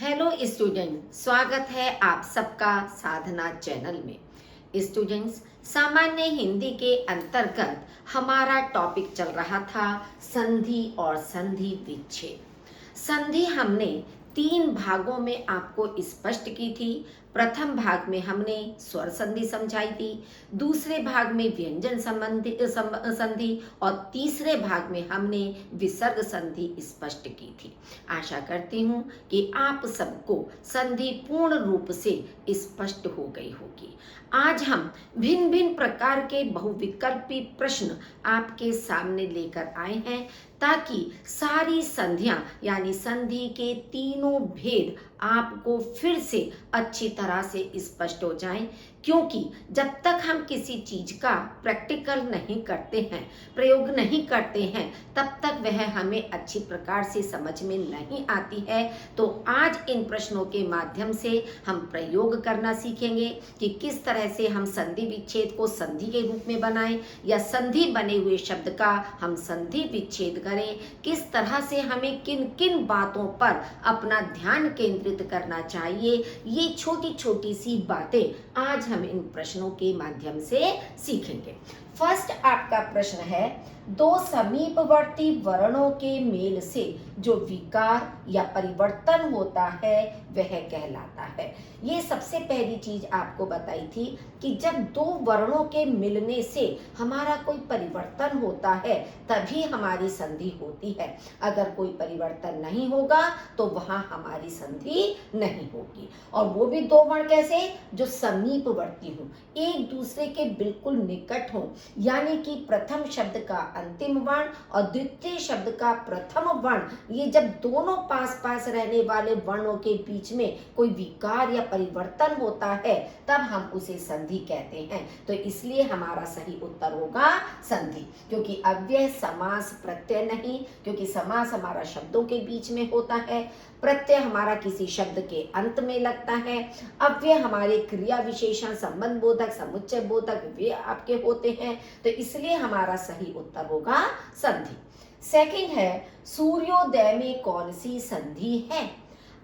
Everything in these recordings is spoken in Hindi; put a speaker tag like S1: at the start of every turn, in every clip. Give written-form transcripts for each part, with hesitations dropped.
S1: हेलो स्टूडेंट, स्वागत है आप सबका साधना चैनल में। स्टूडेंट्स, सामान्य हिंदी के अंतर्गत हमारा टॉपिक चल रहा था संधि और संधि विच्छेद। संधि हमने 3 भागों में आपको स्पष्ट की थी। प्रथम भाग में हमने स्वर संधि समझाई थी, दूसरे भाग में व्यंजन संधि और तीसरे भाग में हमने विसर्ग संधि स्पष्ट की थी। आशा करती हूँ कि आप सबको संधि पूर्ण रूप से स्पष्ट हो गई होगी। आज हम भिन्न भिन्न प्रकार के बहुविकल्पी प्रश्न आपके सामने लेकर आए हैं ताकि सारी संधियां यानी संधि के तीनों भेद आपको फिर से अच्छी तरह से स्पष्ट हो जाएं, क्योंकि जब तक हम किसी चीज का प्रैक्टिकल नहीं करते हैं, प्रयोग नहीं करते हैं, तब तक वह हमें अच्छी प्रकार से समझ में नहीं आती है। तो आज इन प्रश्नों के माध्यम से हम प्रयोग करना सीखेंगे कि किस तरह से हम संधि विच्छेद को संधि के रूप में बनाएं या संधि बने हुए शब्द का हम संधि विच्छेद करें, किस तरह से हमें किन किन बातों पर अपना ध्यान केंद्रित करना चाहिए। ये छोटी छोटी सी बातें आज हम इन प्रश्नों के माध्यम से सीखेंगे। फर्स्ट आपका प्रश्न है, 2 समीपवर्ती वर्णों के मेल से जो विकार या परिवर्तन होता है वह कहलाता है। ये सबसे पहली चीज आपको बताई थी कि जब 2 वर्णों के मिलने से हमारा कोई परिवर्तन होता है तभी हमारी संधि होती है। अगर कोई परिवर्तन नहीं होगा तो वहां हमारी संधि नहीं होगी। और वो भी 2 वर्ण कैसे, जो समीपवर्ती हो, एक दूसरे के बिल्कुल निकट हो, यानी कि प्रथम शब्द का अंतिम वर्ण और द्वितीय शब्द का प्रथम वर्ण, ये जब दोनों पास पास रहने वाले वर्णों के बीच में कोई विकार या परिवर्तन होता है तब हम उसे संधि कहते हैं। तो इसलिए हमारा सही उत्तर होगा संधि, क्योंकि अव्यय समास प्रत्यय नहीं, क्योंकि समास हमारा शब्दों के बीच में होता है, प्रत्यय हमारा किसी शब्द के अंत में लगता है, अव्यय हमारे क्रिया विशेषण संबंध बोधक समुच्चय बोधक वे आपके होते हैं। तो इसलिए हमारा सही उत्तर होगा संधि। सेकंड है, सूर्योदय में कौन सी संधि है।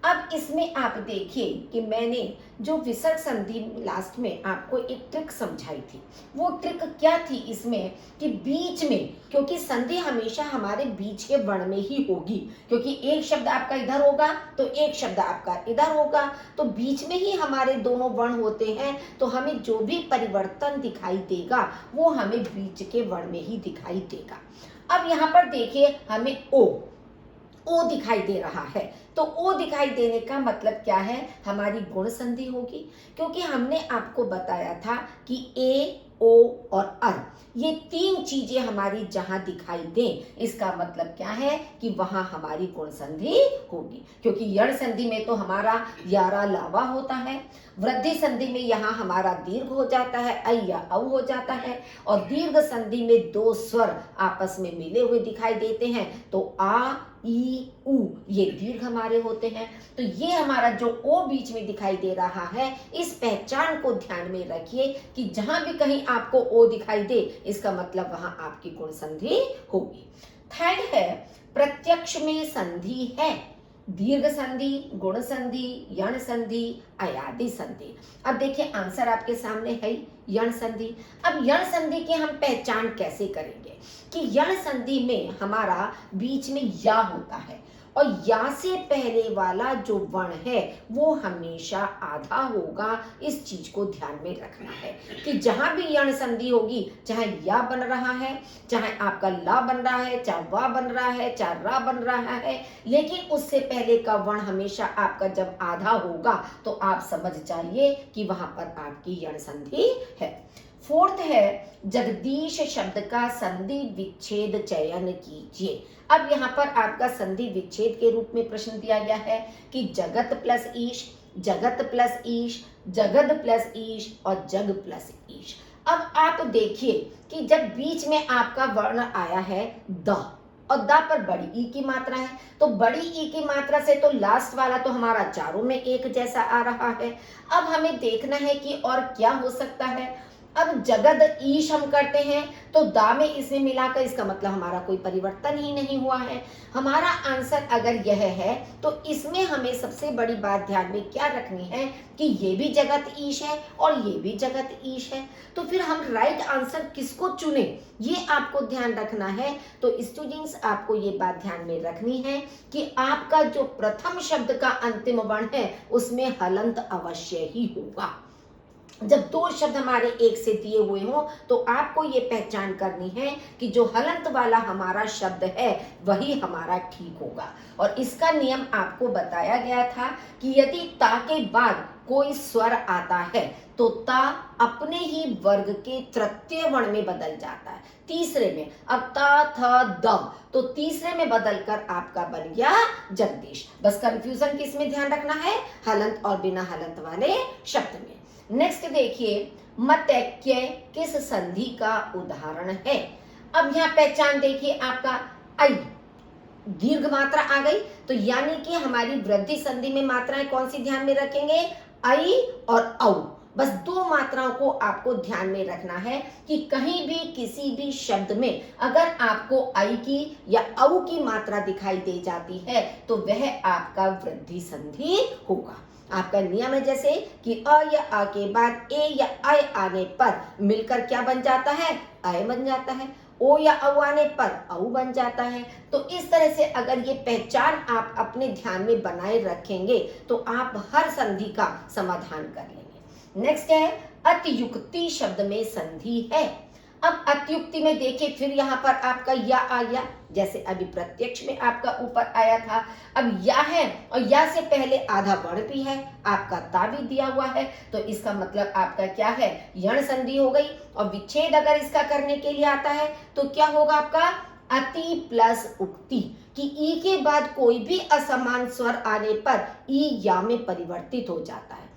S1: अब इसमें आप देखिए कि मैंने जो विसर्ग संधि लास्ट में आपको एक ट्रिक समझाई थी। वो ट्रिक क्या थी इसमें कि बीच में, क्योंकि संधि हमेशा हमारे बीच के वर्ण में ही होगी, क्योंकि एक शब्द आपका इधर होगा तो एक शब्द आपका इधर होगा, तो बीच में ही हमारे दोनों वर्ण होते हैं। तो हमें जो भी परिवर्तन दिखाई देगा वो हमें बीच के वर्ण में ही दिखाई देगा। अब यहाँ पर देखिए हमें ओ दिखाई दे रहा है, तो ओ दिखाई देने का मतलब क्या है, हमारी गुण संधि होगी, क्योंकि हमने आपको बताया था कि ए, ओ और अर, ये 3 चीजें हमारी जहां दिखाई दें इसका मतलब क्या है कि वहां हमारी गुण संधि होगी। क्योंकि यण संधि में तो हमारा यारा लावा होता है, वृद्धि संधि में यहाँ हमारा दीर्घ हो जाता है, ऐ या औ हो जाता है, और दीर्घ संधि में 2 स्वर आपस में मिले हुए दिखाई देते हैं, तो आ, ई, उ, ये दीर्घ हमारे होते हैं। तो ये हमारा जो ओ बीच में दिखाई दे रहा है, इस पहचान को ध्यान में रखिए कि जहां भी कहीं आपको ओ दिखाई दे इसका मतलब वहां आपकी गुण संधि होगी। थर्ड है, प्रत्यक्ष में संधि है, दीर्घ संधि, गुण संधि, यण संधि, अयादि संधि। अब देखिए आंसर आपके सामने है यण संधि। अब यण संधि की हम पहचान कैसे करेंगे कि यण संधि में हमारा बीच में या होता है और या से पहले वाला जो वर्ण है वो हमेशा आधा होगा। इस चीज को ध्यान में रखना है कि जहां भी यण संधि होगी, चाहे या बन रहा है, चाहे आपका ला बन रहा है, चाहे वा बन रहा है, चाहे रा बन रहा है, लेकिन उससे पहले का वर्ण हमेशा आपका जब आधा होगा तो आप समझ जाइए कि वहां पर आपकी यण संधि है। फोर्थ है, जगदीश शब्द का संधि विच्छेद चयन कीजिए। अब यहाँ पर आपका संधि विच्छेद के रूप में प्रश्न दिया गया है कि जगत प्लस ईश, जगत प्लस ईश, जगद प्लस ईश और जग प्लस ईश। अब आप देखिए कि जब बीच में आपका वर्ण आया है द, और द पर बड़ी ई की मात्रा है, तो बड़ी ई की मात्रा से तो लास्ट वाला तो हमारा चारों में एक जैसा आ रहा है। अब हमें देखना है कि और क्या हो सकता है। अब जगद ईश हम करते हैं तो दा में इसमें मिलाकर, इसका मतलब हमारा कोई परिवर्तन ही नहीं हुआ है। हमारा आंसर अगर यह है तो इसमें हमें सबसे बड़ी बात ध्यान में क्या रखनी है कि ये भी जगत ईश है और ये भी जगत ईश है। तो फिर हम राइट आंसर किसको चुने, ये आपको ध्यान रखना है। तो स्टूडेंट्स, आपको ये बात ध्यान में रखनी है कि आपका जो प्रथम शब्द का अंतिम वर्ण है उसमें हलंत अवश्य ही होगा। जब दो शब्द हमारे एक से दिए हुए हों तो आपको ये पहचान करनी है कि जो हलंत वाला हमारा शब्द है वही हमारा ठीक होगा। और इसका नियम आपको बताया गया था कि यदि ता के बाद कोई स्वर आता है तो ता अपने ही वर्ग के तृतीय वर्ण में बदल जाता है, तीसरे में। अब ता था द तो तीसरे में बदलकर आपका बन गया जगदीश। बस कंफ्यूजन किसमें ध्यान रखना है, हलंत और बिना हलंत वाले शब्द में। नेक्स्ट देखिए, मतैक्य किस संधि का उदाहरण है। अब यहाँ पहचान देखिए, आपका आई दीर्घ मात्रा आ गई, तो यानी कि हमारी वृद्धि संधि में मात्राएं कौन सी ध्यान में रखेंगे, आई और औ। बस दो मात्राओं को आपको ध्यान में रखना है कि कहीं भी किसी भी शब्द में अगर आपको आई की या औ की मात्रा दिखाई दे जाती है तो वह आपका वृद्धि संधि होगा। आपका नियम है जैसे कि अ या आ के बाद ए या आय आने पर मिलकर क्या बन जाता है, आय बन जाता है। ओ या औ आने पर औ बन जाता है। तो इस तरह से अगर ये पहचान आप अपने ध्यान में बनाए रखेंगे तो आप हर संधि का समाधान कर लेंगे। नेक्स्ट है, अतियुक्ति शब्द में संधि है। अब अतियुक्ति में देखिए, फिर यहाँ पर आपका या आ गया, जैसे अभी प्रत्यक्ष में आपका ऊपर आया था। अब या है और या से पहले आधा वर्ण भी है, आपका ता भी दिया हुआ है, तो इसका मतलब आपका क्या है, यण संधि हो गई। और विच्छेद अगर इसका करने के लिए आता है तो क्या होगा आपका, अति प्लस उक्ति, कि ई के बाद कोई भी असमान स्वर आने पर ई या में परिवर्तित हो जाता है।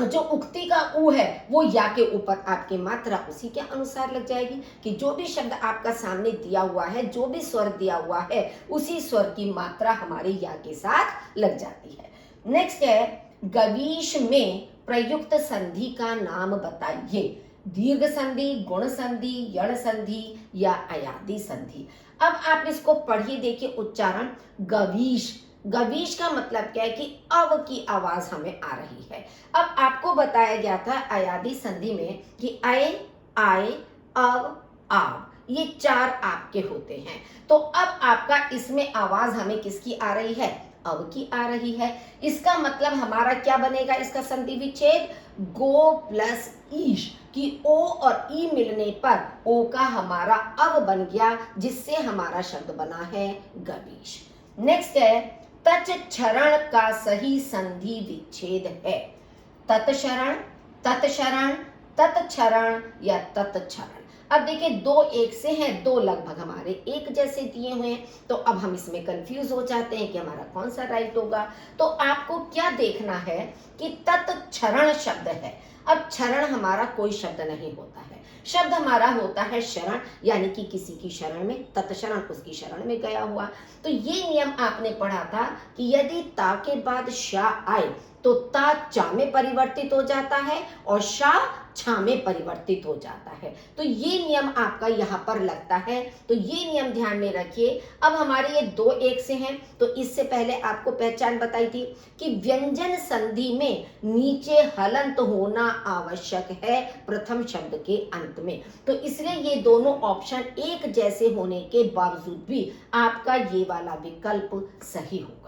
S1: जो उक्ति का ऊ है वो या के ऊपर आपकी मात्रा उसी के अनुसार लग जाएगी, कि जो भी शब्द आपका सामने दिया हुआ है, जो भी स्वर दिया हुआ है, उसी स्वर की मात्रा हमारे या के साथ लग जाती है। नेक्स्ट है, गवीश में प्रयुक्त संधि का नाम बताइए। दीर्घ संधि, गुण संधि, यण संधि या अयादि संधि। अब आप इसको पढ़िए, देखिए उच्चारण, गवीश। गवीश का मतलब क्या है कि अव की आवाज हमें आ रही है। अब आपको बताया गया था अयादि संधि में कि आए, आए, अव, आव, ये चार आपके होते हैं। तो अब आपका इसमें आवाज हमें किसकी आ रही है, अव की आ रही है। इसका मतलब हमारा क्या बनेगा, इसका संधि विच्छेद, गो प्लस ईश, कि ओ और ई मिलने पर ओ का हमारा अव बन गया, जिससे हमारा शब्द बना है गवीश। नेक्स्ट है, तत्क्षरण का सही संधि विच्छेद है। तत्क्षरण, तत्क्षरण, तत्क्षरण या तत्क्षरण। अब देखिए, दो एक से हैं, दो लगभग हमारे एक जैसे दिए हुए हैं, तो अब हम इसमें कंफ्यूज हो जाते हैं कि हमारा कौन सा राइट होगा। तो आपको क्या देखना है कि तत्क्षरण शब्द है। अब क्षरण हमारा कोई शब्द नहीं होता है, शब्द हमारा होता है शरण, यानी कि किसी की शरण में, तत्क्षरण उसकी शरण में गया हुआ। तो ये नियम आपने पढ़ा था कि यदि ता के बाद शा आए तो ता चा में परिवर्तित हो जाता है और शा छा में परिवर्तित हो जाता है। तो ये नियम आपका यहाँ पर लगता है, तो ये नियम ध्यान में रखिए। अब हमारे ये दो एक से हैं, तो इससे पहले आपको पहचान बताई थी कि व्यंजन संधि में नीचे हलंत होना आवश्यक है प्रथम शब्द के अंत में। तो इसलिए ये दोनों ऑप्शन एक जैसे होने के बावजूद भी आपका ये वाला विकल्प सही होगा।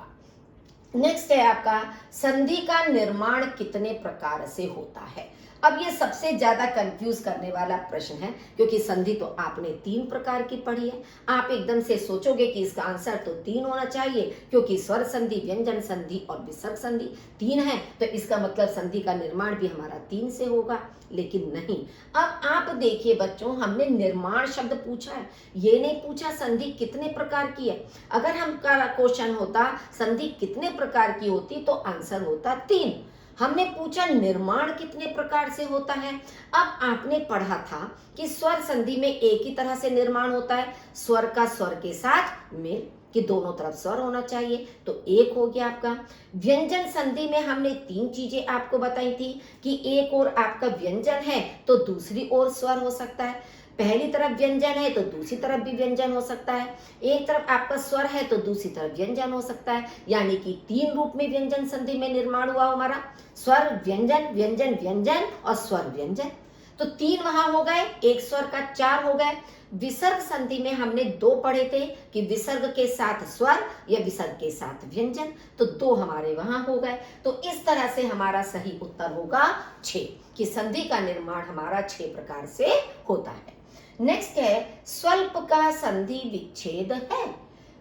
S1: नेक्स्ट है आपका, संधि का निर्माण कितने प्रकार से होता है। अब ये सबसे ज्यादा कंफ्यूज करने वाला प्रश्न है, क्योंकि संधि तो आपने तीन प्रकार की पढ़ी है। आप एकदम से सोचोगे कि इसका आंसर तो तीन होना चाहिए, क्योंकि स्वर संधि, व्यंजन संधि और विसर्ग संधि तीन है, तो इसका मतलब संधि का निर्माण भी हमारा तीन से होगा, लेकिन नहीं। अब आप देखिए बच्चों, हमने निर्माण शब्द पूछा है, ये नहीं पूछा संधि कितने प्रकार की है। अगर हम क्वेश्चन होता संधि कितने प्रकार की होती तो आंसर होता तीन। हमने पूछा निर्माण कितने प्रकार से होता है। अब आपने पढ़ा था कि स्वर संधि में एक ही तरह से निर्माण होता है, स्वर का स्वर के साथ मेल, कि दोनों तरफ स्वर होना चाहिए, तो एक हो गया आपका। व्यंजन संधि में हमने 3 चीजें आपको बताई थी कि एक ओर आपका व्यंजन है तो दूसरी ओर स्वर हो सकता है, पहली तरफ व्यंजन है तो दूसरी तरफ भी व्यंजन हो सकता है, एक तरफ आपका स्वर है तो दूसरी तरफ व्यंजन हो सकता है, यानी कि 3 रूप में व्यंजन संधि में निर्माण हुआ हमारा, स्वर व्यंजन, व्यंजन व्यंजन और स्वर व्यंजन। तो 3 वहां हो गए, एक स्वर का 4 हो गए। विसर्ग संधि में हमने 2 पढ़े थे कि विसर्ग के साथ स्वर या विसर्ग के साथ व्यंजन, तो 2 हमारे वहां हो गए। तो इस तरह से हमारा सही उत्तर होगा 6, कि संधि का निर्माण हमारा 6 प्रकार से होता है। नेक्स्ट है स्वल्प का संधि विच्छेद है।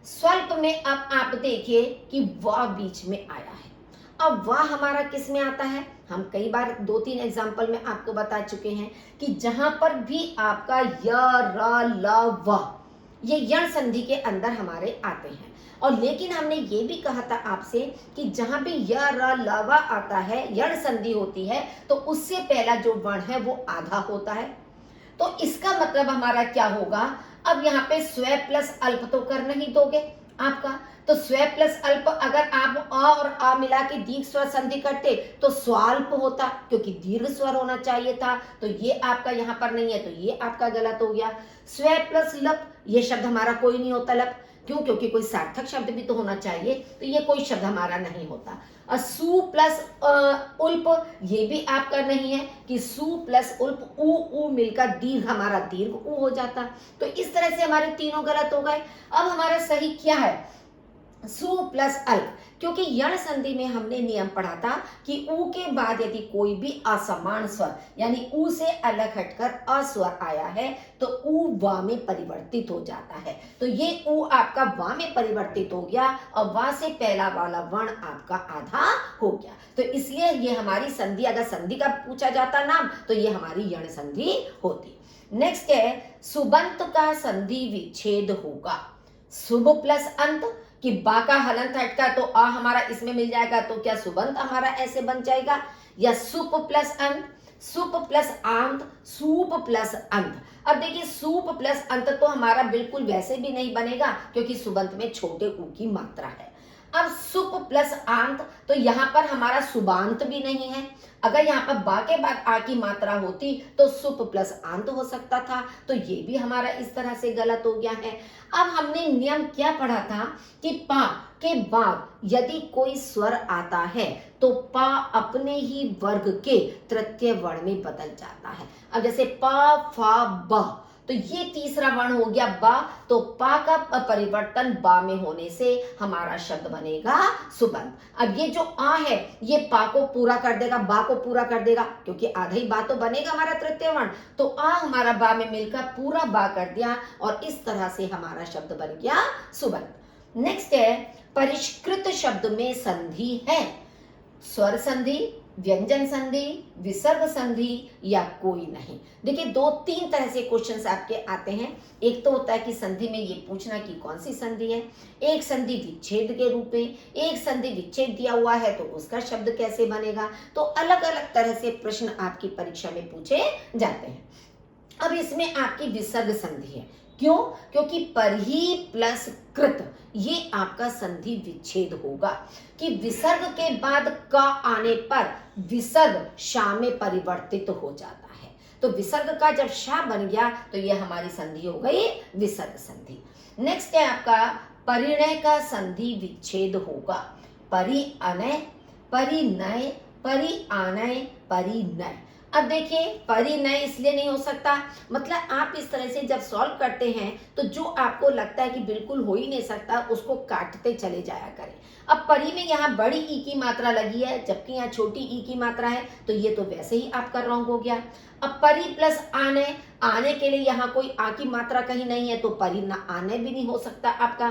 S1: स्वल्प में अब आप देखिए कि वाह बीच में आया है। अब वाह हमारा किस में आता है, हम कई बार 2-3 एग्जाम्पल में आपको बता चुके हैं कि जहां पर भी आपका य र ल व ये यण संधि के अंदर हमारे आते हैं। और लेकिन हमने ये भी कहा था आपसे कि जहां भी य र ल व आता है, यण संधि होती है, तो उससे पहला जो वर्ण है वो आधा होता है। तो इसका मतलब हमारा क्या होगा, अब यहाँ पे स्व प्लस अल्प तो कर नहीं दोगे आपका, तो स्व प्लस अल्प अगर आप अ और आ मिला के दीर्घ स्वर संधि करते तो स्वाल्प होता, क्योंकि दीर्घ स्वर होना चाहिए था, तो ये आपका यहाँ पर नहीं है, तो ये आपका गलत हो गया। स्व प्लस लप, ये शब्द हमारा कोई नहीं होता लप, क्यों, क्योंकि कोई सार्थक शब्द भी तो होना चाहिए, तो ये कोई शब्द हमारा नहीं होता। सु प्लस उल्प, ये भी आपका नहीं है कि सु प्लस उल्प, उ मिलकर दीर्घ हमारा दीर्घ उ हो जाता। तो इस तरह से हमारे तीनों गलत हो गए। अब हमारा सही क्या है, सु प्लस अल्प, क्योंकि यण संधि में हमने नियम पढ़ा था कि उ के बाद यदि कोई भी असमान स्वर यानी उ से अलग हटकर अस्वर आया है तो उ वा में परिवर्तित हो जाता है। तो ये उ आपका वा में परिवर्तित हो गया और वा से पहला वाला वर्ण आपका आधा हो गया। तो इसलिए ये हमारी संधि, अगर संधि का पूछा जाता नाम तो ये हमारी यण संधि होती। नेक्स्ट है सुबंत का संधि विच्छेद होगा। शुभ प्लस अंत, कि बा का हलंत हटका तो आ हमारा इसमें मिल जाएगा, तो क्या सुबंत हमारा ऐसे बन जाएगा, या सुप प्लस अंत, सुप प्लस आंत, सूप प्लस अंत। अब देखिए सूप प्लस अंत तो हमारा बिल्कुल वैसे भी नहीं बनेगा क्योंकि सुबंत में छोटे उ की मात्रा है। अब सुप प्लस आंत, तो यहाँ पर हमारा सुबांत भी नहीं है। अगर यहाँ पर बा के बाद आ की मात्रा होती तो सुप प्लस आंत हो सकता था, तो ये भी हमारा इस तरह से गलत हो गया है। अब हमने नियम क्या पढ़ा था कि पा के बाद यदि कोई स्वर आता है तो पा अपने ही वर्ग के तृतीय वर्ण में बदल जाता है। अब जैसे पा फा बा, तो ये तीसरा वर्ण हो गया बा, तो पा का परिवर्तन बा में होने से हमारा शब्द बनेगा सुबंत। अब ये जो आ है ये पा को पूरा कर देगा, बा को पूरा कर देगा, क्योंकि आधा ही बा तो बनेगा हमारा तृतीय वर्ण, तो आ हमारा बा में मिलकर पूरा बा कर दिया और इस तरह से हमारा शब्द बन गया सुबंत। नेक्स्ट है परिष्कृत शब्द में संधि है। स्वर संधि, व्यंजन संधि, विसर्ग संधि या कोई नहीं। देखिए 2-3 तरह से क्वेश्चंस आपके आते हैं। एक तो होता है कि संधि में ये पूछना कि कौन सी संधि है, एक संधि विच्छेद के रूप में, एक संधि विच्छेद दिया हुआ है तो उसका शब्द कैसे बनेगा। तो अलग अलग तरह से प्रश्न आपकी परीक्षा में पूछे जाते हैं। अब इसमें आपकी विसर्ग संधि है, क्यों, क्योंकि परही प्लस कृत ये आपका संधि विच्छेद होगा कि विसर्ग के बाद का आने पर विसर्ग शा में परिवर्तित हो जाता है। तो विसर्ग का जब शा बन गया तो ये हमारी संधि हो गई विसर्ग संधि। नेक्स्ट है आपका परिणय का संधि विच्छेद होगा। परि अनय, परिणय, परि आनय, परिणय। अब देखिए परिणय इसलिए नहीं हो सकता, मतलब आप इस तरह से जब सॉल्व करते हैं तो जो आपको लगता है कि बिल्कुल हो ही नहीं सकता उसको काटते चले जाया करें। अब परी में यहाँ बड़ी ई की मात्रा लगी है जबकि यहाँ छोटी ई की मात्रा है, तो ये तो वैसे ही आपका रॉन्ग हो गया। अब परी प्लस आने, आने के लिए यहाँ कोई आ की मात्रा कहीं नहीं है तो परी ना आने भी नहीं हो सकता आपका।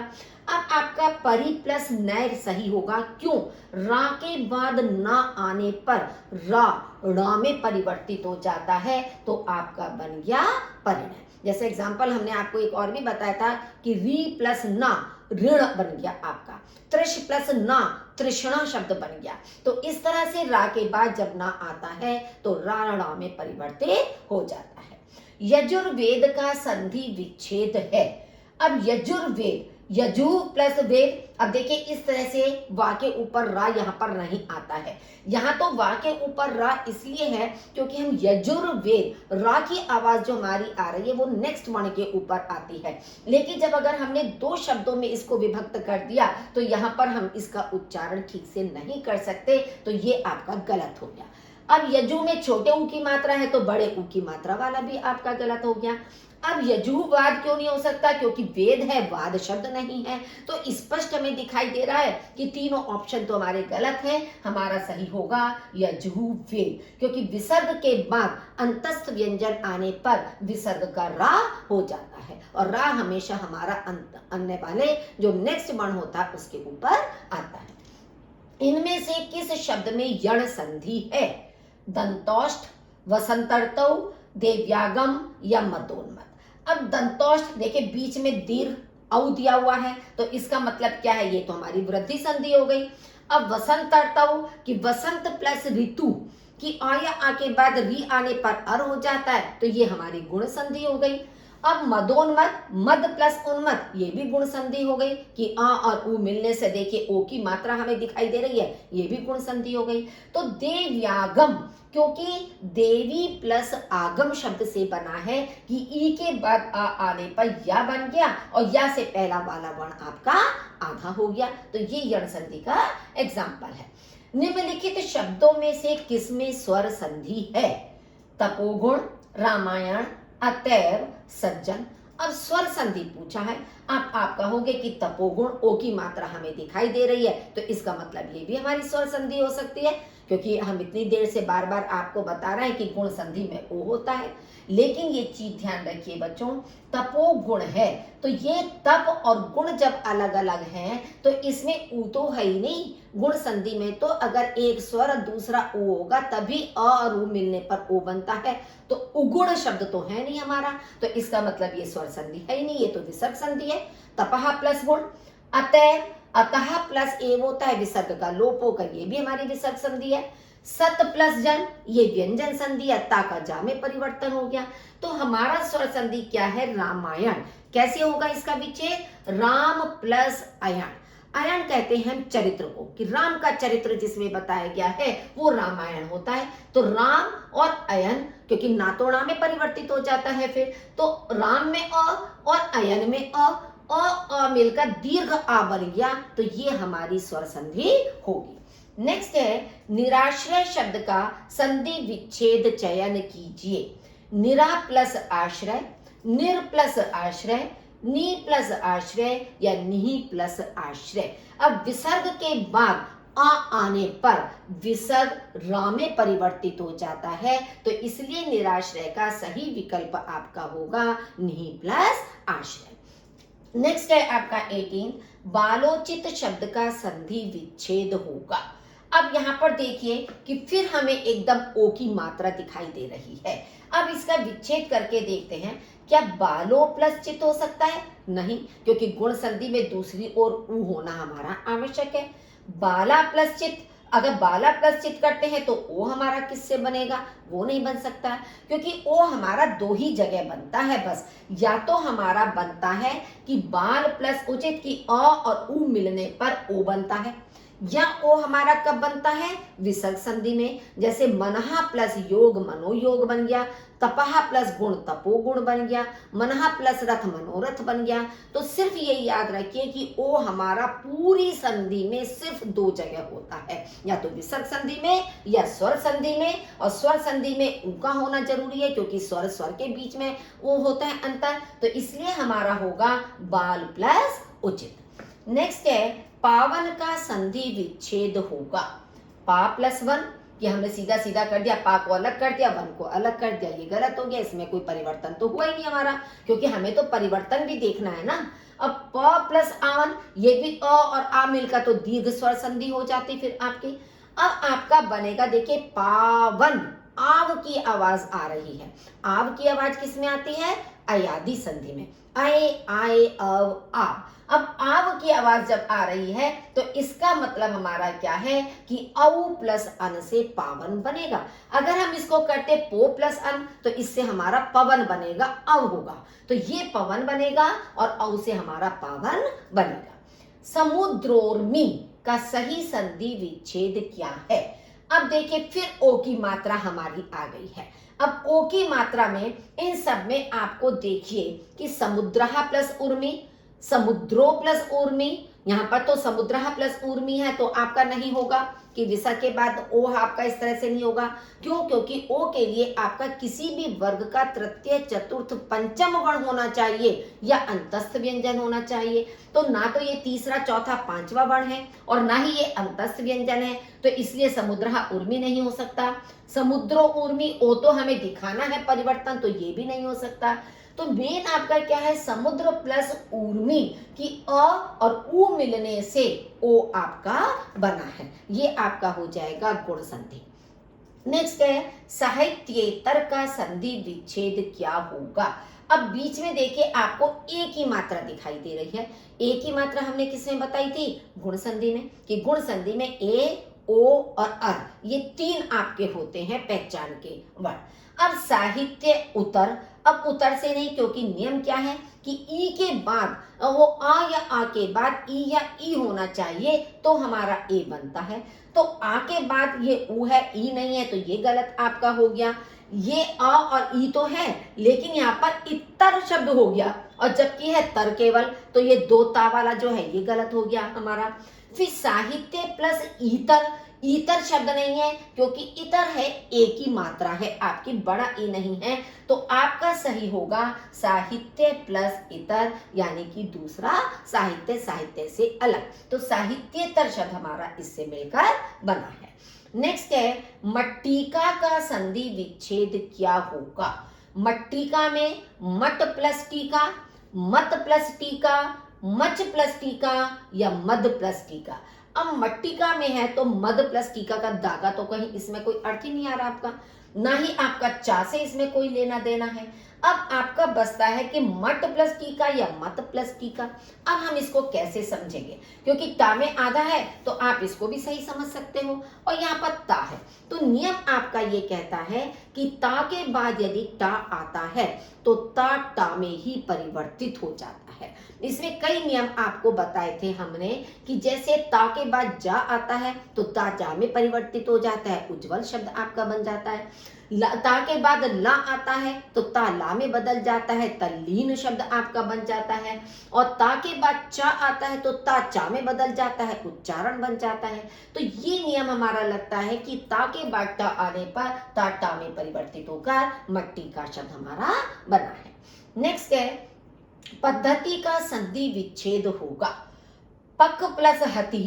S1: अब आपका परी प्लस नय सही होगा, क्यों, रा के बाद ना आने पर रा में परिवर्तित हो जाता है तो आपका बन गया परिणय। जैसे एग्जाम्पल हमने आपको एक और भी बताया था कि री प्लस ना ऋण बन गया आपका, त्रिश प्लस ना तृष्णा शब्द बन गया। तो इस तरह से रा के बाद जब ना आता है तो रा में परिवर्तित हो जाता है। यजुर्वेद का संधि विच्छेद है। अब यजुर्वेद यजु प्लस वेद। अब देखिए इस तरह से वा के ऊपर रा यहाँ पर नहीं आता है। यहाँ तो वा के ऊपर रा इसलिए है क्योंकि हम यजुर्वेद, रा की आवाज जो हमारी आ रही है वो नेक्स्ट वर्ण के ऊपर आती है। लेकिन जब अगर हमने दो शब्दों में इसको विभक्त कर दिया तो यहाँ पर हम इसका उच्चारण ठीक से नहीं कर सकते, तो ये आपका गलत हो गया। अब यजु में छोटे ऊ की मात्रा है तो बड़े ऊ की मात्रा वाला भी आपका गलत हो गया। अब यजुर्वाद क्यों नहीं हो सकता? क्योंकि वेद है, वाद शब्द नहीं है। तो स्पष्ट हमें दिखाई दे रहा है कि तीनों ऑप्शन तो हमारे गलत हैं। हमारा सही होगा यजुर्वेद, क्योंकि विसर्ग के बाद अंतस्थ व्यंजन आने पर विसर्ग का रा हो जाता है और रा हमेशा हमारा अन्य वाले जो नेक्स्ट वर्ण होता है उसके ऊपर आता है। इनमें से किस शब्द में यण संधि है? दंतोष्ठ, वसंतर्तौ, देव्यागम या मदोन्मत्त। अब दंतोष्ठ देखिए बीच में दीर्घ औ दिया हुआ है तो इसका मतलब क्या है? ये तो हमारी वृद्धि संधि हो गई। अब वसंतर्तौ कि वसंत प्लस ऋतु की आ या आ के बाद री आने पर अर हो जाता है तो ये हमारी गुण संधि हो गई। अब मदोन्मत्त, मद प्लस उन्मत्त, ये भी गुण संधि हो गई कि आ और उ मिलने से देखिए ओ की मात्रा हमें दिखाई दे रही है, ये भी गुण संधि हो गई। तो देव्यागम, क्योंकि देवी प्लस आगम शब्द से बना है कि ई के बाद आ आने पर या बन गया और या से पहला वाला वर्ण आपका आधा हो गया, तो ये यण संधि का एग्जाम्पल है। निम्नलिखित शब्दों में से किसमें स्वर संधि है? तपोगुण, रामायण, अतैव, सज्जन। अब स्वर संधि पूछा है। आप कहोगे कि तपोगुण ओ की मात्रा हमें दिखाई दे रही है तो इसका मतलब ये भी हमारी स्वर संधि हो सकती है, क्योंकि हम इतनी देर से बार बार आपको बता रहे हैं कि गुण संधि में ओ होता है। लेकिन ये चीज ध्यान रखिए बच्चों, तपो गुण है तो ये तप और गुण जब अलग अलग हैं तो इसमें ऊ तो है ही नहीं। गुण संधि में तो अगर एक स्वर और दूसरा ओ होगा तभी अ और उ मिलने पर ओ बनता है, तो उगुण शब्द तो है नहीं हमारा, तो इसका मतलब ये स्वर संधि है ही नहीं, ये तो विसर्ग संधि है। तपह प्लस गुण, अतः, अतः प्लस एव होता है, विसर्ग का लोप होकर ये भी हमारी विसर्ग संधि है। सत प्लस जन, ये व्यंजन संधि है, ता का जा में परिवर्तन हो गया। तो हमारा स्वर संधि क्या है? रामायण। कैसे होगा इसका विच्छेद? राम प्लस अयण। अयण कहते हैं हम चरित्र को, कि राम का चरित्र जिसमें बताया गया है वो रामायण होता है। तो राम और अयन, क्योंकि ना तो णा में परिवर्तित हो जाता है फिर, तो राम में अ और अयन में अ मिलकर दीर्घ आ बन गया, तो ये हमारी स्वर संधि होगी। नेक्स्ट है निराश्रय शब्द का संधि विच्छेद चयन कीजिए। निरा प्लस आश्रय, निर प्लस आश्रय, नी प्लस आश्रय या निहि प्लस आश्रय। अब विसर्ग के बाद आ आने पर विसर्ग रा में परिवर्तित हो जाता है, तो इसलिए निराश्रय का सही विकल्प आपका होगा निहि प्लस आश्रय। नेक्स्ट है आपका 18, बालोचित शब्द का संधि विच्छेद होगा। अब यहाँ पर देखिए कि फिर हमें एकदम ओ की मात्रा दिखाई दे रही है। अब इसका विच्छेद करके देखते हैं, क्या बालो प्लस चित हो सकता है? नहीं, क्योंकि गुण संधि में दूसरी ओर ऊ होना हमारा आवश्यक है। बाला प्लस चित, अगर बाला प्लस चित करते हैं तो ओ हमारा किससे बनेगा? वो नहीं बन सकता, क्योंकि ओ हमारा दो ही जगह बनता है बस। या तो हमारा बनता है कि बाल प्लस उचित की अ और ऊ मिलने पर ओ बनता है, या ओ हमारा कब बनता है? विसर्ग संधि में। जैसे मनहा प्लस योग मनोयोग बन गया, तपहा प्लस गुण तपो गुण बन गया, मनहा प्लस रथ मनोरथ बन गया। तो सिर्फ ये याद रखिए कि ओ हमारा पूरी संधि में सिर्फ दो जगह होता है, या तो विसर्ग संधि में या स्वर संधि में। और स्वर संधि में ऊ का होना जरूरी है, क्योंकि स्वर स्वर के बीच में वो होता है अंतर, तो इसलिए हमारा होगा बाल प्लस उचित। नेक्स्ट है पावन का संधि विच्छेद होगा। पा प्लस वन, कि हमने सीधा सीधा कर दिया, पा को अलग कर दिया, वन को अलग कर दिया, ये गलत हो गया। इसमें कोई परिवर्तन तो हुआ ही नहीं हमारा, क्योंकि हमें तो परिवर्तन भी देखना है ना। अब प प्लस आवन, ये भी अ और आ मिलकर तो दीर्घ स्वर संधि हो जाती फिर आपकी। अब आपका बनेगा देखिए पावन, आव की आवाज आ रही है। आव की आवाज किस में आती है? अयादी संधि में। आए, आए, अव, आव। अब आव की आवाज जब आ रही है तो इसका मतलब हमारा क्या है कि औ प्लस अन से पावन बनेगा। अगर हम इसको करते पो प्लस अन तो इससे हमारा पवन बनेगा, अव होगा, तो ये पवन बनेगा और औ से हमारा पावन बनेगा। समुद्रोर्मी का सही संधि विच्छेद क्या है? अब देखिए फिर ओ की मात्रा हमारी आ गई है। अब ओ की मात्रा में इन सब में आपको देखिए कि समुद्रहा प्लस उर्मी, समुद्रो प्लस उर्मी, यहाँ पर तो समुद्रहा प्लस उर्मी है तो आपका नहीं होगा कि विसर्ग के बाद ओ आपका इस तरह से नहीं होगा। क्यों? क्योंकि ओ के लिए आपका किसी भी वर्ग का तृतीय चतुर्थ पंचम वर्ण होना चाहिए या अंतस्थ व्यंजन होना चाहिए। तो ना तो ये तीसरा चौथा पांचवा वर्ण है और ना ही ये अंतस्थ व्यंजन है, तो इसलिए समुद्रहा उर्मी नहीं हो सकता। समुद्रो उर्मी ओ तो हमें दिखाना है परिवर्तन, तो ये भी नहीं हो सकता। तो मेन आपका क्या है? समुद्र प्लस उर्मी की अ और उ मिलने से ओ आपका बना है, ये आपका हो जाएगा गुण संधि। नेक्स्ट है साहित्येतर का संधि विच्छेद क्या होगा? अब बीच में देखिए आपको ए की मात्रा दिखाई दे रही है। ए की मात्रा हमने किसमें बताई थी? गुण संधि में, कि गुण संधि में ए, ओ और अर ये तीन आपके होते हैं पहचान के वर्ण। अब साहित्य उतर, अब उतर से नहीं, क्योंकि नियम क्या है कि ई के बाद वो आ या आ के बाद ई या ई होना चाहिए तो हमारा ए बनता है। तो आ के बाद ये ऊ है, ई नहीं है, तो ये गलत आपका हो गया। ये आ और ई तो है लेकिन यहाँ पर इतर शब्द हो गया और जबकि है तर केवल, तो ये दो ता वाला जो है ये गलत हो गया हमारा। फिर साहित्य प्लस ईतर, ईतर शब्द नहीं है क्योंकि इतर है, ए की मात्रा है आपकी, बड़ा ई नहीं है, तो आपका सही होगा साहित्य प्लस इतर, यानी कि दूसरा साहित्य, साहित्य से अलग। तो साहित्येतर शब्द हमारा इससे मिलकर बना है। नेक्स्ट है मट्टिका का संधि विच्छेद क्या होगा? मट्टिका में मट प्लस टीका, मत प्लस टीका, मच प्लस टीका या मद प्लस टीका। अब मट्टिका में है तो मद प्लस टीका का दागा तो कहीं इसमें कोई अर्थ ही नहीं आ रहा आपका, ना ही आपका चा से इसमें कोई लेना देना है। अब आपका बचता है कि मट प्लस टीका या मत प्लस टीका। अब हम इसको कैसे समझेंगे? क्योंकि ता में आधा है तो आप इसको भी सही समझ सकते हो और यहाँ पर ता है, तो नियम आपका ये कहता है कि ता के बाद यदि टा आता है तो ता में ही परिवर्तित हो जाता है। इसमें कई नियम आपको बताए थे हमने कि जैसे ता के बाद जा आता है तो ता जा में परिवर्तित हो जाता है, उज्जवल शब्द आपका बन जाता है। ता के बाद ला आता है तो ता ला में बदल जाता है, तल्लीन शब्द आपका बन जाता है। और ता के बाद चा आता है तो ता चा में बदल जाता है, उच्चारण बन जाता है। तो ये नियम हमारा लगता है कि ता के बाद टा आने पर ता टा में परिवर्तित होकर मट्टी का शब्द हमारा बना है। नेक्स्ट है पद्धति का संधि विच्छेद होगा। पक प्लस हति,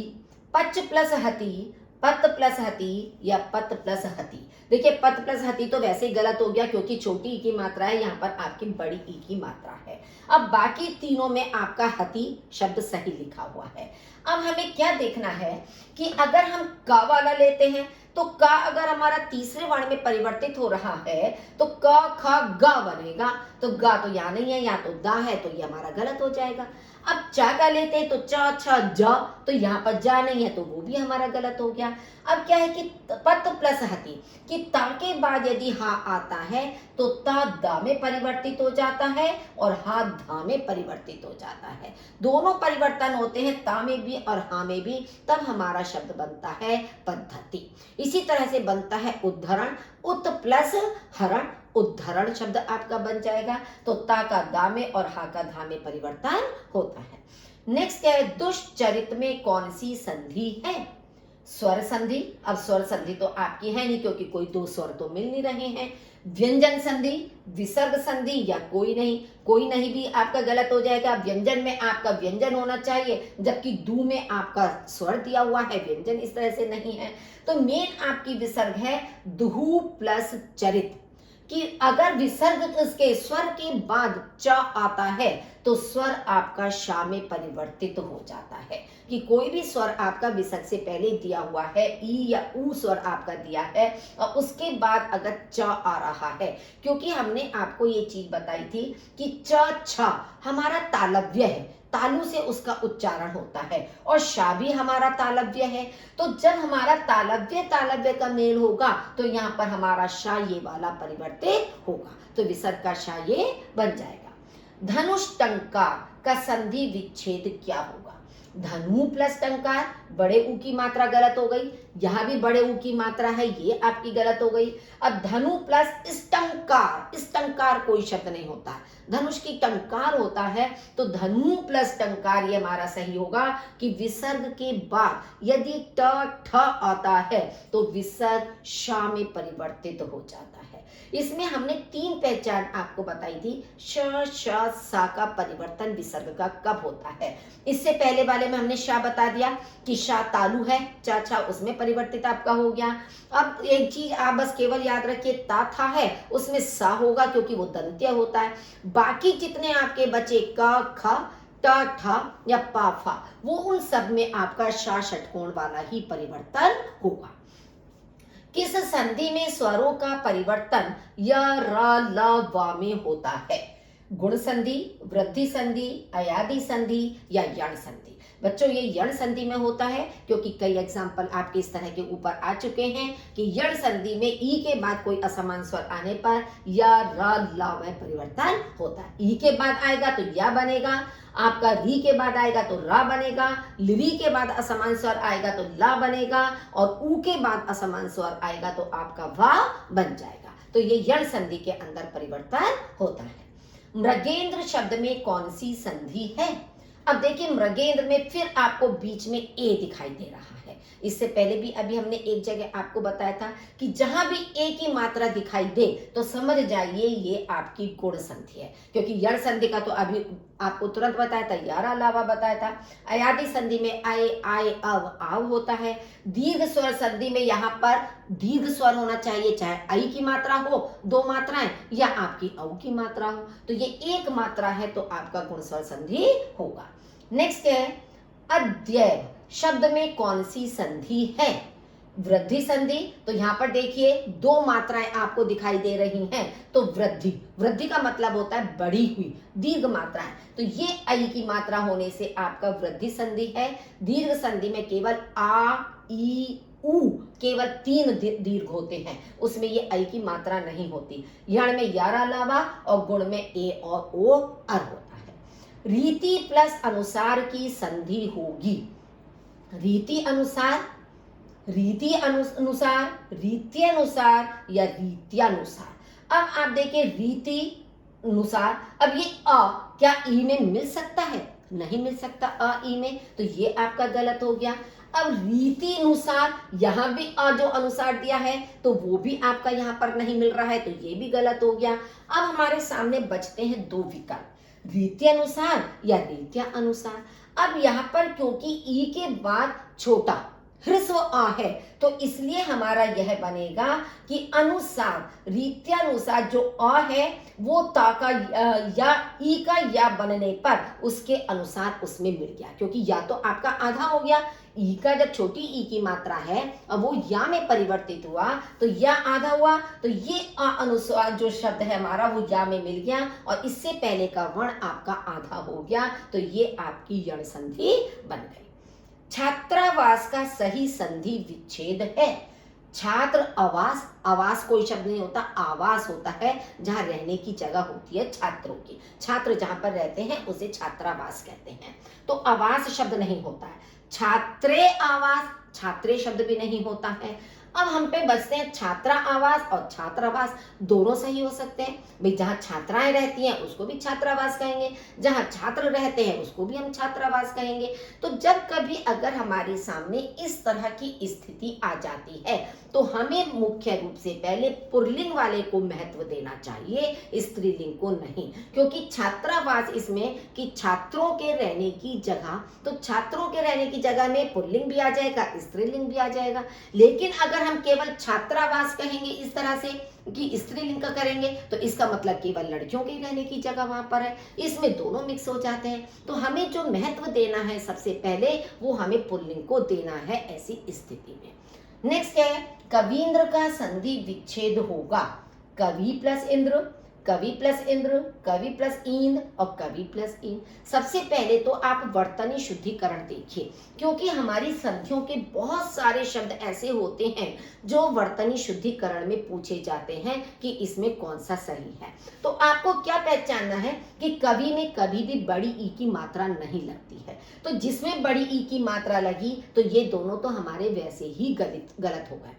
S1: पच प्लस हति, पत प्लस हति या पत प्लस हति। देखिए पत प्लस हति तो वैसे ही गलत हो गया क्योंकि छोटी ई की मात्रा है, यहाँ पर आपकी बड़ी ई की मात्रा है। अब बाकी तीनों में आपका हति शब्द सही लिखा हुआ है। अब हमें क्या देखना है कि अगर हम का वाला लेते हैं तो का अगर हमारा तीसरे वर्ण में परिवर्तित हो रहा है तो क ख गा बनेगा, तो गा तो यहाँ नहीं है, यहाँ तो दा है, तो ये हमारा गलत हो जाएगा। अब चा का लेते हैं तो चा छ जा, तो यहाँ पर जा नहीं है तो वो भी हमारा गलत हो गया। अब क्या है कि पत प्लस हति, कि ता के बाद यदि हा आता है तो ता दा में परिवर्तित हो जाता है और हा धा में परिवर्तित हो जाता है। दोनों परिवर्तन होते हैं, ता में भी और हा में भी, तब हमारा शब्द बनता है पद्धति। इसी तरह से बनता है उद्धरण, उत प्लस हरण, उद्धरण शब्द आपका बन जाएगा। तो ता का दा में और हा का धा में परिवर्तन होता है। नेक्स्ट है दुष्चरित में कौन सी संधि है? स्वर संधि। अब स्वर संधि तो आपकी है नहीं क्योंकि कोई दो स्वर तो मिल नहीं रहे हैं। व्यंजन संधि, विसर्ग संधि या कोई नहीं, कोई नहीं भी आपका गलत हो जाएगा। व्यंजन में आपका व्यंजन होना चाहिए जबकि दू में आपका स्वर दिया हुआ है, व्यंजन इस तरह से नहीं है। तो मेन आपकी विसर्ग है दुहु प्लस चरित। कि अगर विसर्ग इसके स्वर के बाद च आता है तो स्वर आपका शा में परिवर्तित हो जाता है। कि कोई भी स्वर आपका विसर्ग से पहले दिया हुआ है, ई या ऊ स्वर आपका दिया है और उसके बाद अगर च आ रहा है, क्योंकि हमने आपको ये चीज बताई थी कि च छ हमारा तालव्य है, तालु से उसका उच्चारण होता है और शा भी हमारा तालव्य है। तो जब हमारा तालव्य तालव्य का मेल होगा तो यहाँ पर हमारा शा ये वाला परिवर्तित होगा, तो विसर्ग का शा ये बन जाएगा। धनुष टंकार का संधि विच्छेद क्या होगा? धनु प्लस टंकार, बड़े ऊ की मात्रा गलत हो गई, यहां भी बड़े ऊ की मात्रा है, ये आपकी गलत हो गई। अब धनु प्लस स्टंकार, स्टंकार कोई शब्द नहीं होता, धनुष की टंकार होता है, तो धनु प्लस टंकार ये हमारा सही होगा कि विसर्ग के बाद यदि ट ठ आता है तो विसर्ग शा में परिवर्तित हो जाता है। इसमें हमने 3 पहचान आपको बताई थी, श श सा का परिवर्तन विसर्ग का कब होता है। इससे पहले वाले में हमने शा बता दिया कि शा तालु है, चा छा उसमें परिवर्तित आपका हो गया। अब एक चीज आप बस केवल याद रखिए, ता था है उसमें सा होगा क्योंकि वो दंत्य होता है। बाकी जितने आपके बचे क ख ट ठ या पा फा, वो उन सब में आपका शा षटकोण वाला ही परिवर्तन होगा। किस संधि में स्वरों का परिवर्तन य र ल व में होता है? गुण संधि, वृद्धि संधि, अयादि संधि या यण संधि? बच्चों ये यण संधि में होता है क्योंकि कई एग्जाम्पल आपके इस तरह के ऊपर आ चुके हैं कि यण संधि में ई के बाद कोई असमान स्वर आने पर य र ल में परिवर्तन होता है। ई के बाद आएगा तो या बनेगा, आपका री के बाद आएगा तो रा बनेगा, ली के बाद असमान स्वर आएगा तो ला बनेगा और ऊ के बाद असमान स्वर आएगा तो आपका वा बन जाएगा। तो ये यण संधि के अंदर परिवर्तन होता है। मृगेंद्र शब्द में कौन सी संधि है? अब देखिए मृगेंद्र में फिर आपको बीच में ए दिखाई दे रहा है। इससे पहले भी अभी हमने एक जगह आपको बताया था कि जहां भी ए की मात्रा दिखाई दे तो समझ जाइए ये आपकी गुण संधि है, क्योंकि यण संधि का तो अभी आपको तुरंत बताया था, यारा अलावा बताया था। अयादि संधि में आए आए अव आव होता है। दीर्घ स्वर संधि में यहाँ पर दीर्घ स्वर होना चाहिए, चाहे आई की मात्रा हो 2 मात्राएं या आपकी औ की मात्रा हो, तो ये 1 मात्रा है तो आपका गुण स्वर संधि होगा। नेक्स्ट है अद्यैव शब्द में कौन सी संधि है? वृद्धि संधि, तो यहाँ पर देखिए 2 मात्राएं आपको दिखाई दे रही हैं, तो वृद्धि, वृद्धि का मतलब होता है बढ़ी हुई दीर्घ मात्रा है, तो ये आई की मात्रा होने से आपका वृद्धि संधि है। दीर्घ संधि में केवल आ ई ऊ केवल 3 दीर्घ होते हैं, उसमें ये आई की मात्रा नहीं होती। यण में यारा अलावा और गुण में ए और ओ अर होता है। रीति प्लस अनुसार की संधि होगी। रीति अनुसार, रीति अनुसार, रीत्यनुसार या रीत्यानुसार। अब आप देखिए रीति अनुसार, अब ये अ क्या ई में मिल सकता है? नहीं मिल सकता अ ई में, तो ये आपका गलत हो गया। अब रीति अनुसार, यहां भी अ जो अनुसार दिया है तो वो भी आपका यहाँ पर नहीं मिल रहा है, तो ये भी गलत हो गया। अब हमारे सामने बचते हैं 2 विकल्प, रीत्यनुसार या रीत्या अनुसार। अब यहाँ पर क्योंकि ई के बाद छोटा ह्रस्व आ है तो इसलिए हमारा यह बनेगा कि अनुसार, रीत्यानुसार जो अ है वो ता का या ई का या बनने पर उसके अनुसार उसमें मिल गया, क्योंकि या तो आपका आधा हो गया, ई का जब छोटी ई की मात्रा है अब वो या में परिवर्तित हुआ तो या आधा हुआ, तो ये अ अनुसार जो शब्द है हमारा वो या में मिल गया और इससे पहले का वर्ण आपका आधा हो गया, तो ये आपकी यण संधि बन गई। छात्रावास का सही संधि विच्छेद है। छात्र आवास, आवास कोई शब्द नहीं होता, आवास होता है जहां रहने की जगह होती है छात्रों की। छात्र जहां पर रहते हैं उसे छात्रावास कहते हैं, तो आवास शब्द नहीं होता है। छात्रे आवास, छात्रे शब्द भी नहीं होता है। अब हम पे बचते हैं छात्रा आवास और छात्रावास, दोनों सही हो सकते हैं भाई। जहां छात्राएं रहती हैं उसको भी छात्रावास कहेंगे, जहां छात्र रहते हैं उसको भी हम छात्रावास कहेंगे। तो जब कभी अगर हमारे सामने इस तरह की स्थिति आ जाती है तो हमें मुख्य रूप से पहले पुल्लिंग वाले को महत्व देना चाहिए, स्त्रीलिंग को नहीं, क्योंकि छात्रावास इसमें कि छात्रों के रहने की जगह, तो छात्रों के रहने की जगह में पुल्लिंग भी आ जाएगा, स्त्रीलिंग भी आ जाएगा। लेकिन अगर हम केवल छात्रावास कहेंगे इस तरह से कि स्त्रीलिंग का करेंगे तो इसका मतलब केवल लड़कियों के रहने की जगह वहां पर है, इसमें दोनों मिक्स हो जाते हैं। तो हमें जो महत्व देना है सबसे पहले वो हमें पुल्लिंग को देना है ऐसी स्थिति में। नेक्स्ट है कवींद्र का संधि विच्छेद होगा। कवि प्लस इंद्र, कवि प्लस इंद्र, कवि प्लस ईंद और कवि प्लस ईंद। सबसे पहले तो आप वर्तनी शुद्धिकरण देखिए, क्योंकि हमारी संधियों के बहुत सारे शब्द ऐसे होते हैं जो वर्तनी शुद्धिकरण में पूछे जाते हैं कि इसमें कौन सा सही है। तो आपको क्या पहचानना है कि कवि में कभी भी बड़ी ई की मात्रा नहीं लगती है, तो जिसमें बड़ी ई की मात्रा लगी तो ये दोनों तो हमारे वैसे ही गलत हो गए।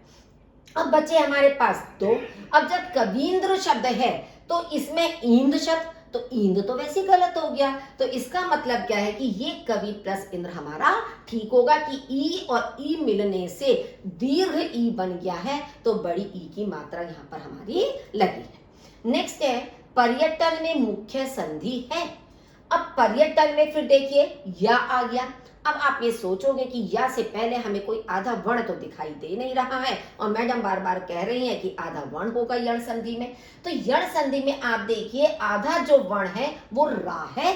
S1: अब बचे हमारे पास दो। अब जब कवींद्र शब्द है तो इसमें ईंद शब्द, तो ईंद तो वैसे गलत हो गया, तो इसका मतलब क्या है कि ये कवि प्लस इंद्र हमारा ठीक होगा कि ई और ई मिलने से दीर्घ ई बन गया है, तो बड़ी ई की मात्रा यहाँ पर हमारी लगी है। नेक्स्ट है पर्यटन में मुख्य संधि है। अब पर्यटन में फिर देखिए या आ गया। अब आप ये सोचोगे कि या से पहले हमें कोई आधा वर्ण तो दिखाई दे नहीं रहा है और मैडम बार बार कह रही हैं कि आधा वर्ण होगा यण संधि में। तो यण संधि में आप देखिए आधा जो वर्ण है वो रा है।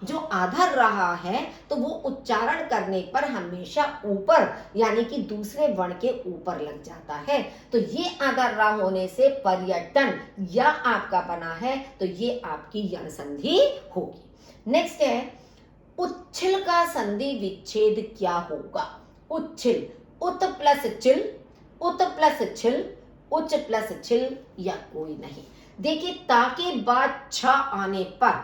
S1: जो आधा रहा है तो वो उच्चारण करने पर हमेशा ऊपर यानी कि दूसरे वर्ण के ऊपर लग जाता है। तो ये आधा रा होने से पर्यटन या आपका बना है, तो ये आपकी यण संधि होगी। नेक्स्ट है उच्छिल का संधि विच्छेद क्या होगा। उच्छिल, उत प्लस चिल, उत प्लस छिल, उच्च प्लस छिल या कोई नहीं। देखिए ता के बाद छ आने पर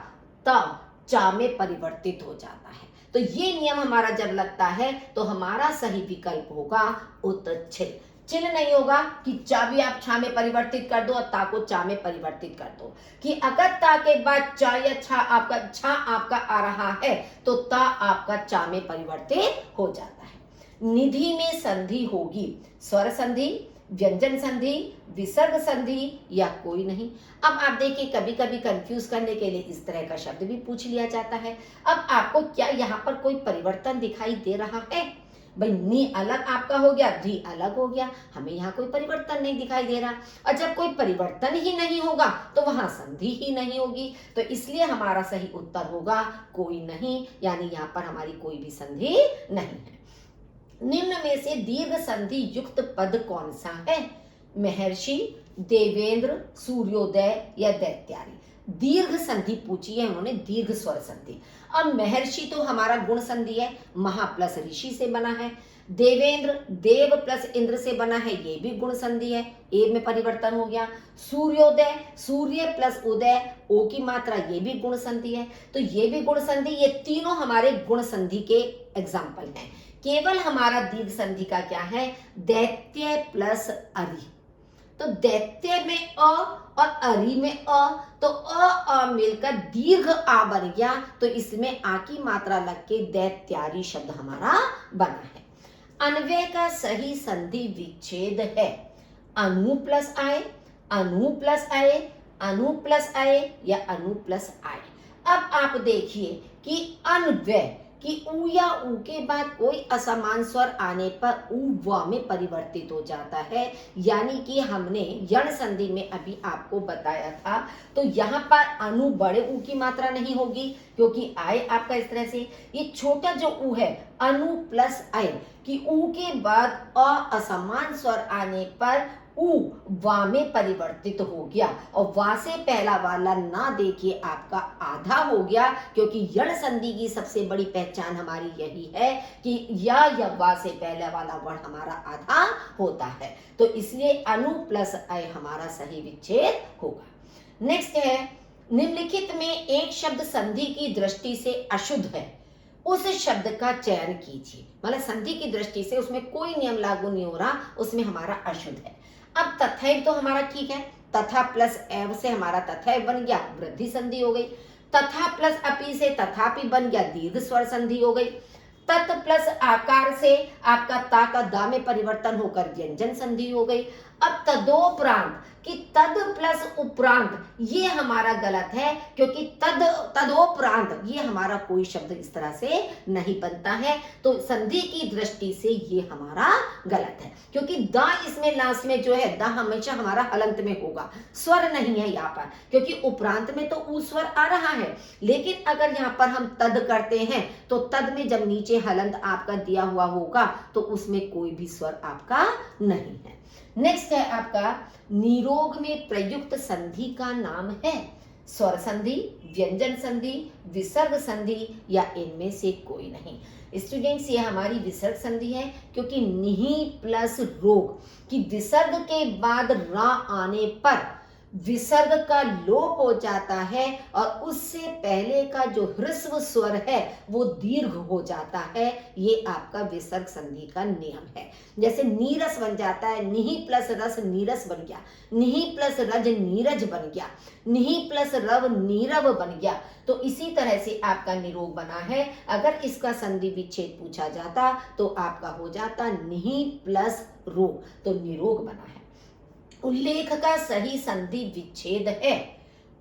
S1: ता चा में परिवर्तित हो जाता है, तो ये नियम हमारा जब लगता है तो हमारा सही विकल्प होगा उत्छिल। चिल नहीं होगा कि चा भी आप छा में परिवर्तित कर दो और ता को चा में परिवर्तित कर दो, कि अगर ता के बाद चा या छा आपका आ रहा है तो ता आपका चा में परिवर्तित हो जाता है। निधि में संधि होगी स्वर संधि, व्यंजन संधि, विसर्ग संधि या कोई नहीं। अब आप देखिए कभी कभी कंफ्यूज करने के लिए इस तरह का शब्द भी पूछ लिया जाता है। अब आपको क्या यहाँ पर कोई परिवर्तन दिखाई दे रहा है? भाई नी अलग आपका हो गया, धी अलग हो गया, हमें यहाँ कोई परिवर्तन नहीं दिखाई दे रहा। और जब कोई परिवर्तन ही नहीं होगा तो वहां संधि ही नहीं होगी, तो इसलिए हमारा सही उत्तर होगा कोई नहीं, यानी यहाँ पर हमारी कोई भी संधि नहीं है। निम्न में से दीर्घ संधि युक्त पद कौन सा है? महर्षि, देवेंद्र, सूर्योदय या दैत्यारी। दीर्घ संधि पूछी है उन्होंने, दीर्घ स्वर संधि। अब महर्षि तो हमारा गुण संधि है, महा प्लस ऋषि से बना है। देवेंद्र देव प्लस इंद्र से बना है, ये भी गुण संधि है, ए में परिवर्तन हो गया। सूर्योदय सूर्य प्लस उदय, ओ की मात्रा, ये भी गुण संधि है, तो ये भी गुण संधि। ये तीनों हमारे गुण संधि के एग्जाम्पल हैं। केवल हमारा दीर्घ संधि का क्या है? दैत्य प्लस अरि। तो दैत्य में अ और अरि में अ, तो अ मिलकर दीर्घ आ बन गया, तो इसमें आ की मात्रा लग के दैत्यारी शब्द हमारा बना है। अन्वय का सही संधि विच्छेद है अनु प्लस आए, अनु प्लस आए, अनु प्लस आए या अनु प्लस आए। अब आप देखिए कि अन्वय कि ऊ या ऊ के बाद कोई असमान स्वर आने पर ऊ व में परिवर्तित हो जाता है, यानी कि हमने यण संधि में अभी आपको बताया था। तो यहाँ पर अनु बड़े ऊ की मात्रा नहीं होगी क्योंकि आए आपका इस तरह से, ये छोटा जो ऊ है अनु प्लस आए कि ऊ के बाद अ असमान स्वर आने पर ऊ वा में परिवर्तित हो गया, और वा से पहला वाला ना देखिए आपका आधा हो गया, क्योंकि यण संधि की सबसे बड़ी पहचान हमारी यही है कि या वा से पहले वाला वर्ण हमारा आधा होता है, तो इसलिए अनु प्लस अय हमारा सही विच्छेद होगा। नेक्स्ट है निम्नलिखित में एक शब्द संधि की दृष्टि से अशुद्ध है, उस शब्द का चयन कीजिए। मतलब संधि की दृष्टि से उसमें कोई नियम लागू नहीं हो रहा, उसमें हमारा अशुद्ध है। अब तथैव तो हमारा ठीक है, तथा प्लस एव से हमारा तथैव बन गया, वृद्धि संधि हो गई। तथा प्लस अपि से तथापि बन गया, दीर्घ स्वर संधि हो गई। तत् प्लस आकार से आपका ता का दा में परिवर्तन होकर व्यंजन संधि हो गई। अब तदोपरांत कि तद प्लस उपरांत ये हमारा गलत है, क्योंकि तदोपरांत ये हमारा कोई शब्द इस तरह से नहीं बनता है। तो संधि की दृष्टि से ये हमारा गलत है, क्योंकि द इसमें लास्ट में जो है, द हमेशा हमारा हलंत में होगा, स्वर नहीं है यहाँ पर, क्योंकि उपरांत में तो ऊ स्वर आ रहा है। लेकिन अगर यहाँ पर हम तद करते हैं तो तद में जब नीचे हलंत आपका दिया हुआ होगा तो उसमें कोई भी स्वर आपका नहीं है। नेक्स्ट है आपका, निरोग में प्रयुक्त संधि का नाम है स्वर संधि, व्यंजन संधि, विसर्ग संधि या इनमें से कोई नहीं। स्टूडेंट्स, ये हमारी विसर्ग संधि है, क्योंकि निहि प्लस रोग कि विसर्ग के बाद रा आने पर विसर्ग का लोप हो जाता है और उससे पहले का जो ह्रस्व स्वर है वो दीर्घ हो जाता है। ये आपका विसर्ग संधि का नियम है। जैसे नीरस बन जाता है, निहि प्लस रस नीरस बन गया, निहि प्लस रज नीरज बन गया, निहि प्लस रव नीरव बन गया। तो इसी तरह से आपका निरोग बना है। अगर इसका संधि विच्छेद पूछा जाता तो आपका हो जाता निहि प्लस रोग, तो निरोग बना है। उल्लेख का सही संधि विच्छेद है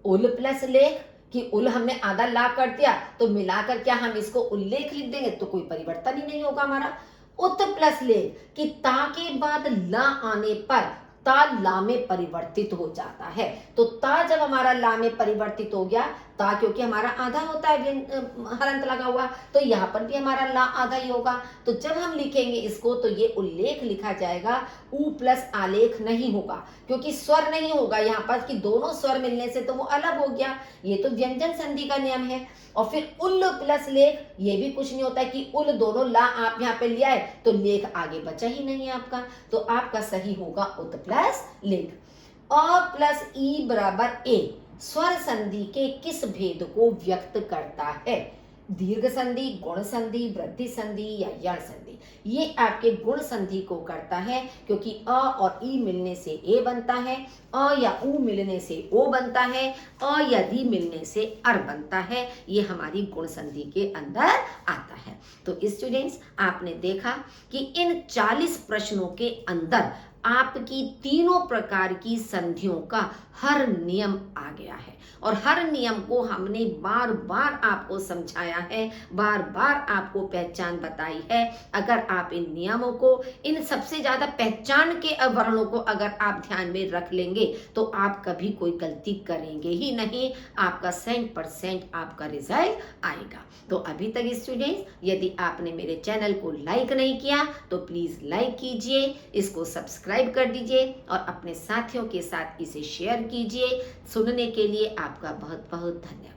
S1: उल प्लस लेख कि उल हमने आधा ला कर दिया तो मिलाकर क्या हम इसको उल्लेख लिख देंगे, तो कोई परिवर्तन ही नहीं होगा हमारा। उत प्लस लेख कि ता के बाद ला आने पर ता ला में परिवर्तित हो जाता है। तो ता जब हमारा ला में परिवर्तित हो गया, ता क्योंकि हमारा आधा होता है हलंत लगा हुआ, तो यहाँ पर भी हमारा ला आधा ही होगा। तो जब हम लिखेंगे इसको तो ये उल्लेख लिखा जाएगा, उ प्लस आलेख नहीं होगा, क्योंकि स्वर नहीं होगा यहाँ पर कि दोनों स्वर मिलने से तो वो अलग हो गया। ये तो व्यंजन संधि का नियम है। और फिर उल प्लस लेख, ये भी कुछ नहीं होता है कि उल दोनों ला आप यहाँ पे लिया है तो लेख आगे बचा ही नहीं है आपका। तो आपका सही होगा उत प्लस लेख। अ प्लस ई बराबर ए स्वर संधि के किस भेद को व्यक्त करता है? दीर्घ संधि, गुण संधि, वृद्धि संधि या यण संधि? ये आपके गुण संधि को करता है, क्योंकि अ और ई मिलने से ए बनता है, अ या उ मिलने से ओ बनता है, अ या दी मिलने से अर बनता है। ये हमारी गुण संधि के अंदर आता है। तो स्टूडेंट्स, आपने देखा कि इन 40 प्रश्नों के अंदर आपकी तीनों प्रकार की संधियों का हर नियम आ गया है, और हर नियम को हमने बार बार आपको समझाया है, बार बार आपको पहचान बताई है। अगर आप इन नियमों को, इन सबसे ज्यादा पहचान के वर्णों को अगर आप ध्यान में रख लेंगे तो आप कभी कोई गलती करेंगे ही नहीं। आपका 100% आपका रिजल्ट आएगा। तो अभी तक स्टूडेंट्स, यदि आपने मेरे चैनल को लाइक नहीं किया तो प्लीज लाइक कीजिए, इसको सब्सक्राइब कर दीजिए और अपने साथियों के साथ इसे शेयर कीजिए। सुनने के लिए आपका बहुत बहुत धन्यवाद।